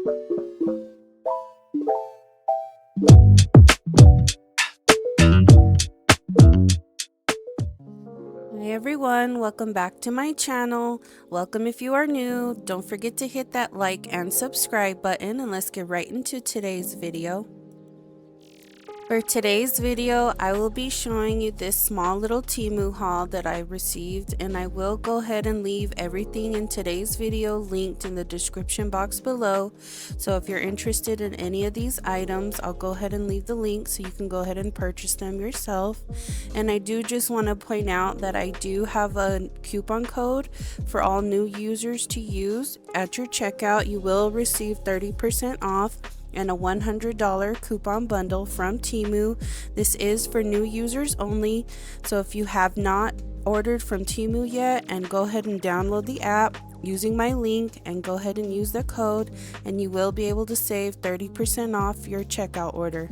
Hey everyone, welcome back to my channel. Welcome if you are new. Don't forget to hit that like and subscribe button, and let's get right into today's video. For today's video, I will be showing you this small little TEMU haul that I received, and I will go ahead and leave everything in today's video linked in the description box below. So if you're interested in any of these items, I'll go ahead and leave the link so you can go ahead and purchase them yourself. And I do just want to point out that I do have a coupon code for all new users to use. At your checkout, you will receive 30% off and a $100 coupon bundle from TEMU. This is for new users only, so if you have not ordered from TEMU yet, and go ahead and download the app using my link and go ahead and use the code, and you will be able to save 30% off your checkout order.